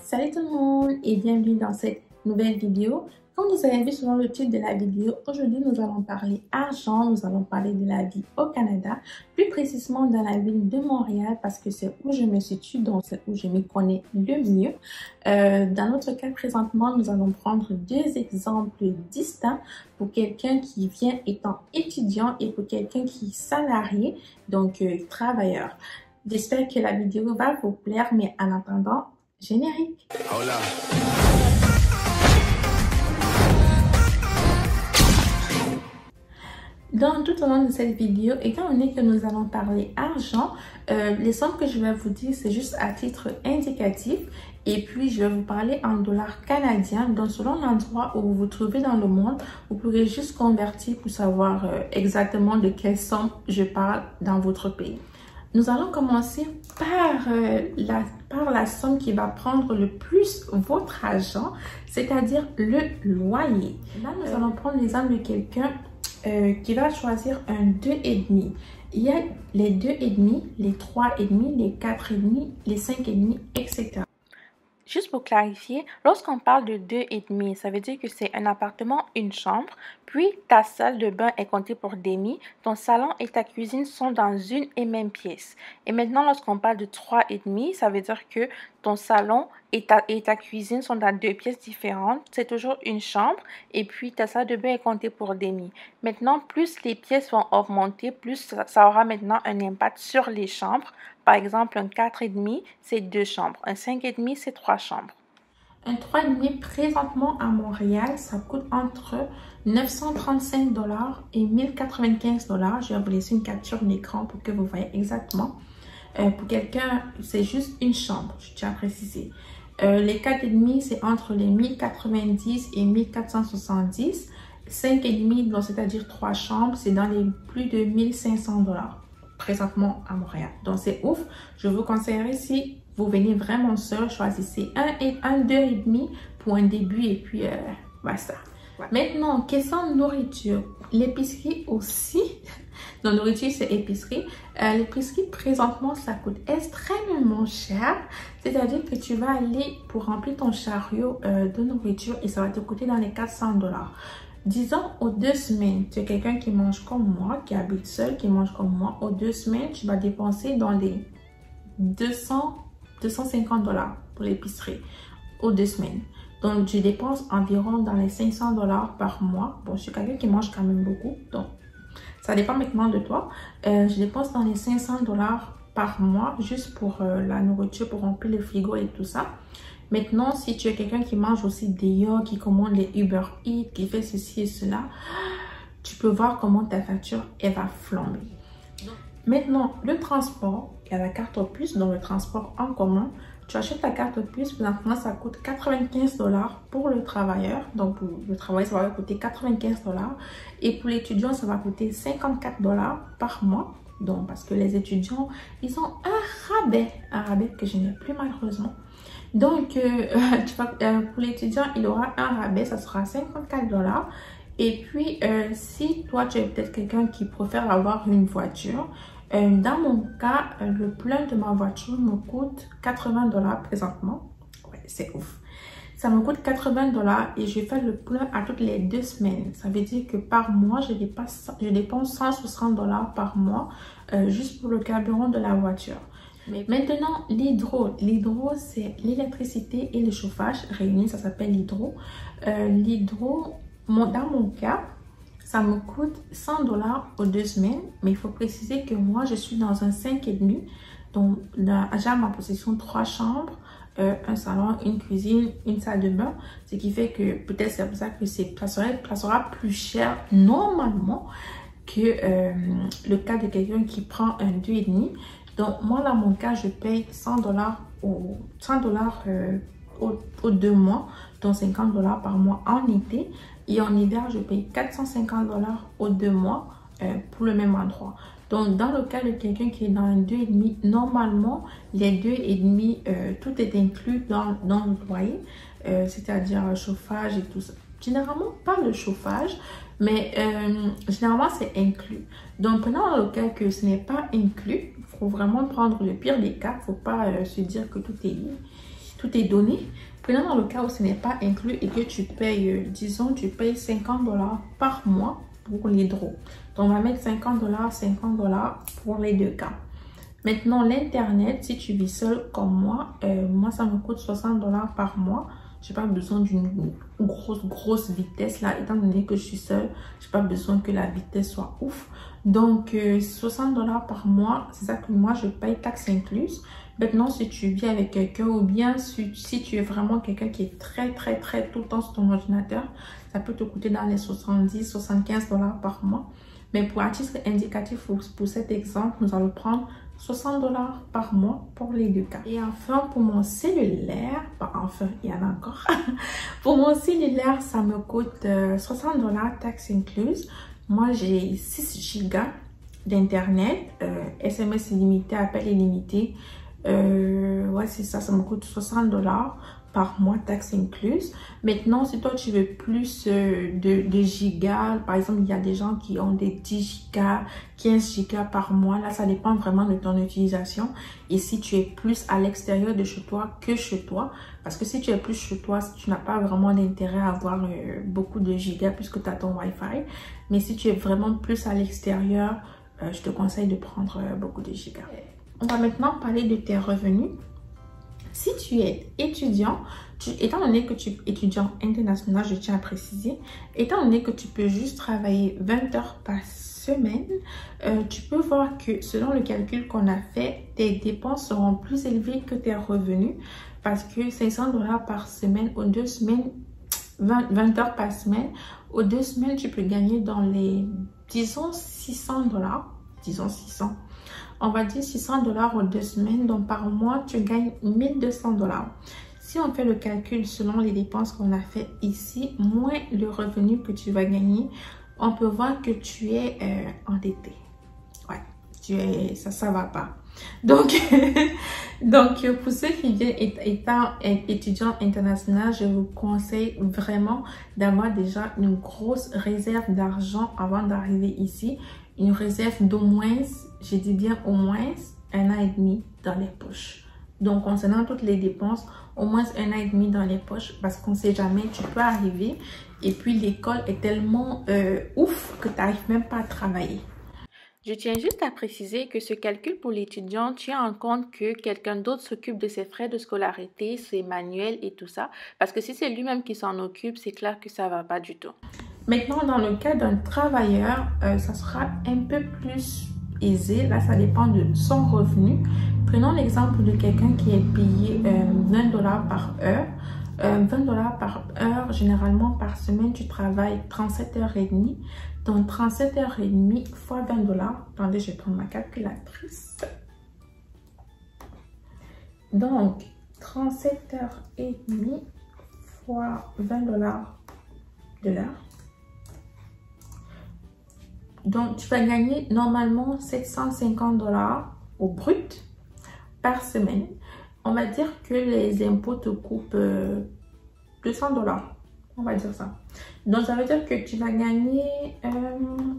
Salut tout le monde et bienvenue dans cette nouvelle vidéo. Comme vous avez vu selon le titre de la vidéo, aujourd'hui nous allons parler argent, nous allons parler de la vie au Canada, plus précisément dans la ville de Montréal parce que c'est où je me situe, donc c'est où je m'y connais le mieux. Dans notre cas présentement, nous allons prendre deux exemples distincts pour quelqu'un qui vient étant étudiant et pour quelqu'un qui est salarié, donc travailleur. J'espère que la vidéo va vous plaire, mais en attendant, générique. Hola. Donc, tout au long de cette vidéo, étant donné que nous allons parler argent, les sommes que je vais vous dire, c'est juste à titre indicatif. Et puis, je vais vous parler en dollars canadiens. Donc, selon l'endroit où vous vous trouvez dans le monde, vous pourrez juste convertir pour savoir exactement de quelle somme je parle dans votre pays. Nous allons commencer par la somme qui va prendre le plus votre argent, c'est-à-dire le loyer. Là, nous allons prendre l'exemple de quelqu'un qui va choisir un 2,5. Il y a les 2,5, les 3,5, les 4,5, les 5,5, etc. Juste pour clarifier, lorsqu'on parle de 2,5, ça veut dire que c'est un appartement, une chambre, puis ta salle de bain est comptée pour demi, ton salon et ta cuisine sont dans une et même pièce. Et maintenant, lorsqu'on parle de 3,5, ça veut dire que ton salon et ta cuisine sont dans deux pièces différentes, c'est toujours une chambre, et puis ta salle de bain est comptée pour demi. Maintenant, plus les pièces vont augmenter, plus ça aura maintenant un impact sur les chambres. Par exemple, un 4,5, c'est 2 chambres. Un 5,5, c'est 3 chambres. Un 3,5 présentement à Montréal, ça coûte entre 935 $ et 1095 $. Je vais vous laisser une capture d'écran pour que vous voyez exactement. Pour quelqu'un, c'est juste une chambre, je tiens à préciser. Les 4,5, c'est entre les 1090 et 1470. 5,5, donc c'est-à-dire 3 chambres, c'est dans les plus de 1500 $ présentement à Montréal. Donc c'est ouf. Je vous conseillerais, si vous venez vraiment seul, choisissez un 2,5 pour un début et puis basta. Ouais. Maintenant, question nourriture. L'épicerie aussi. Donc nourriture, c'est épicerie. L'épicerie présentement, ça coûte extrêmement cher. C'est-à-dire que tu vas aller pour remplir ton chariot de nourriture et ça va te coûter dans les 400 $. Disons, aux 2 semaines, tu es quelqu'un qui mange comme moi, qui habite seul, qui mange comme moi. Aux 2 semaines, tu vas dépenser dans les 250 $ pour l'épicerie. Aux 2 semaines. Donc, je dépense environ dans les 500 $ par mois. Bon, je suis quelqu'un qui mange quand même beaucoup. Donc, ça dépend maintenant de toi. Je dépense dans les 500 $ par mois juste pour la nourriture, pour remplir le frigo et tout ça. Maintenant, si tu es quelqu'un qui mange aussi dehors, qui commande les Uber Eats, qui fait ceci et cela, tu peux voir comment ta facture, elle va flamber. Maintenant, le transport, il y a la carte plus, donc le transport en commun. Tu achètes la carte plus, maintenant ça coûte 95 $ pour le travailleur. Donc pour le travail, ça va coûter 95 $. Et pour l'étudiant, ça va coûter 54 $ par mois. Donc parce que les étudiants, ils ont un rabais que je n'ai plus malheureusement. Donc, pour l'étudiant, il aura un rabais, ça sera 54 $. Et puis, si toi, tu es peut-être quelqu'un qui préfère avoir une voiture, dans mon cas, le plein de ma voiture me coûte 80 $ présentement. Ouais, c'est ouf. Ça me coûte 80 $ et je fais le plein à toutes les 2 semaines. Ça veut dire que par mois, je dépense 160 $ par mois juste pour le carburant de la voiture. Mais maintenant, l'hydro. L'hydro, c'est l'électricité et le chauffage réunis. Ça s'appelle l'hydro. L'hydro, dans mon cas, ça me coûte 100 $ aux 2 semaines. Mais il faut préciser que moi, je suis dans un 5,5. Donc, j'ai à ma possession 3 chambres, un salon, une cuisine, une salle de bain. Ce qui fait que peut-être c'est pour ça que ça sera plus cher normalement que le cas de quelqu'un qui prend un 2,5. Donc, moi, dans mon cas, je paye 100 $ aux 2 mois, donc 50 $ par mois en été. Et en hiver, je paye 450 $ aux 2 mois pour le même endroit. Donc, dans le cas de quelqu'un qui est dans un 2,5, normalement, les 2,5, tout est inclus dans le loyer, c'est-à-dire chauffage et tout ça. Généralement, pas le chauffage, mais généralement, c'est inclus. Donc, pendant le cas que ce n'est pas inclus, il faut vraiment prendre le pire des cas. Il ne faut pas se dire que tout tout est donné. Prenons dans le cas où ce n'est pas inclus et que tu payes, disons, tu payes 50 $ par mois pour l'hydro. Donc, on va mettre 50 $, 50 $ pour les deux cas. Maintenant, l'Internet, si tu vis seul comme moi, moi, ça me coûte 60 $ par mois. Je n'ai pas besoin d'une grosse vitesse là, étant donné que je suis seule. Je n'ai pas besoin que la vitesse soit ouf. Donc, 60 $ par mois, c'est ça que moi, je paye, taxes incluses. Maintenant, si tu vis avec quelqu'un ou bien si tu es vraiment quelqu'un qui est très tout le temps sur ton ordinateur, ça peut te coûter dans les 70, 75 $ par mois. Mais pour un titre indicatif, pour cet exemple, nous allons prendre 60 $ par mois pour les deux cas. Et enfin, pour mon cellulaire, enfin, il y en a encore. Pour mon cellulaire, ça me coûte 60 $, taxes incluses. Moi, j'ai 6 Go d'internet, SMS illimité, appel illimité. Ouais, c'est ça, ça me coûte 60 $ par mois, taxes incluses. Maintenant, si toi tu veux plus de gigas, par exemple, il y a des gens qui ont des 10 gigas, 15 gigas par mois. Là, ça dépend vraiment de ton utilisation. Et si tu es plus à l'extérieur de chez toi que chez toi, parce que si tu es plus chez toi, tu n'as pas vraiment d'intérêt à avoir beaucoup de gigas puisque tu as ton Wi-Fi. Mais si tu es vraiment plus à l'extérieur, je te conseille de prendre beaucoup de gigas. On va maintenant parler de tes revenus. Si tu es étudiant, étant donné que tu es étudiant international, je tiens à préciser, étant donné que tu peux juste travailler 20 heures par semaine, tu peux voir que selon le calcul qu'on a fait, tes dépenses seront plus élevées que tes revenus parce que 500 $ par semaine aux 2 semaines, 20 heures par semaine, aux 2 semaines, tu peux gagner dans les, disons, 600 $, disons 600. On va dire 600 $ aux 2 semaines, donc par mois, tu gagnes 1200 $. Si on fait le calcul selon les dépenses qu'on a fait ici, moins le revenu que tu vas gagner, on peut voir que tu es endetté. Ouais, ça va pas. Donc, pour ceux qui viennent étant étudiants internationaux, je vous conseille vraiment d'avoir déjà une grosse réserve d'argent avant d'arriver ici. Une réserve d'au moins, je dis bien au moins 1 an et demi dans les poches. Donc, concernant toutes les dépenses, au moins 1 an et demi dans les poches parce qu'on ne sait jamais, tu peux arriver et puis l'école est tellement ouf que tu n'arrives même pas à travailler. Je tiens juste à préciser que ce calcul pour l'étudiant tient en compte que quelqu'un d'autre s'occupe de ses frais de scolarité, ses manuels et tout ça. Parce que si c'est lui-même qui s'en occupe, c'est clair que ça ne va pas du tout. Maintenant, dans le cas d'un travailleur, ça sera un peu plus aisé. Là, ça dépend de son revenu. Prenons l'exemple de quelqu'un qui est payé 20 $ par heure. 20 $ par heure, généralement par semaine, tu travailles 37h30. Donc, 37h30 fois 20 $. Attendez, je vais prendre ma calculatrice. Donc, 37h30 fois 20 $ de l'heure. Donc, tu vas gagner normalement 750 $ au brut par semaine. On va dire que les impôts te coupent 200 $. On va dire ça. Donc, ça veut dire que tu vas gagner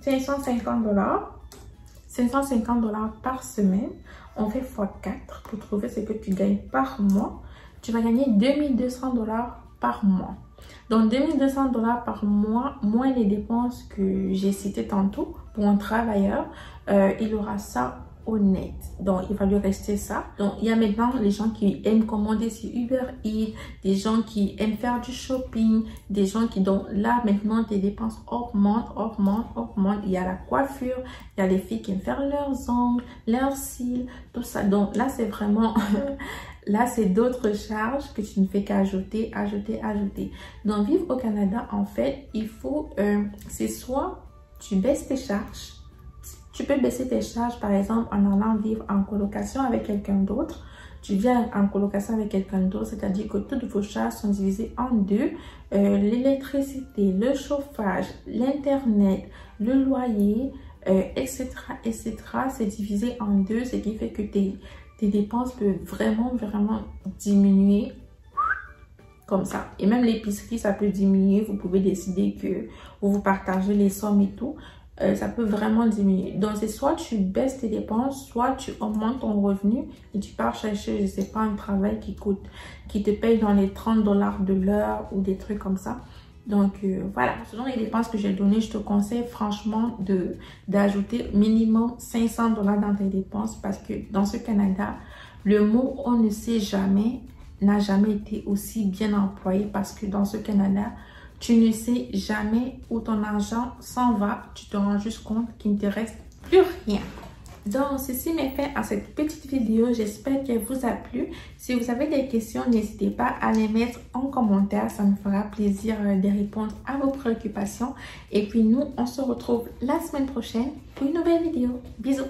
550 $. 550 $ par semaine. On fait x4 pour trouver ce que tu gagnes par mois. Tu vas gagner 2200 $ par mois. Donc, 2200 $ par mois, moins les dépenses que j'ai citées tantôt pour un travailleur, il aura ça honnête. Donc, il va lui rester ça. Donc, il y a maintenant les gens qui aiment commander sur Uber Eats, des gens qui aiment faire du shopping, des gens qui, donc là, maintenant, tes dépenses augmentent. Il y a la coiffure, il y a les filles qui aiment faire leurs ongles, leurs cils, tout ça. Donc, là, c'est vraiment... Là, c'est d'autres charges que tu ne fais qu'ajouter. Donc, vivre au Canada, en fait, il faut... c'est soit tu baisses tes charges. Tu peux baisser tes charges, par exemple, en allant vivre en colocation avec quelqu'un d'autre. Tu viens en colocation avec quelqu'un d'autre, c'est-à-dire que toutes vos charges sont divisées en deux. L'électricité, le chauffage, l'Internet, le loyer, etc. C'est divisé en deux, ce qui fait que tes dépenses peuvent vraiment diminuer comme ça. Et même l'épicerie, ça peut diminuer. Vous pouvez décider que vous partagez les sommes et tout. ça peut vraiment diminuer. Donc, c'est soit tu baisses tes dépenses, soit tu augmentes ton revenu et tu pars chercher, je sais pas, un travail qui te paye dans les 30 $ de l'heure ou des trucs comme ça. Donc, voilà. Selon les dépenses que j'ai données, je te conseille franchement d'ajouter minimum 500 $ dans tes dépenses parce que dans ce Canada, le mot « on ne sait jamais » n'a jamais été aussi bien employé parce que dans ce Canada, tu ne sais jamais où ton argent s'en va. Tu te rends juste compte qu'il ne te reste plus rien. Donc, ceci met fin à cette petite vidéo. J'espère qu'elle vous a plu. Si vous avez des questions, n'hésitez pas à les mettre en commentaire. Ça me fera plaisir de répondre à vos préoccupations. Et puis, nous, on se retrouve la semaine prochaine pour une nouvelle vidéo. Bisous!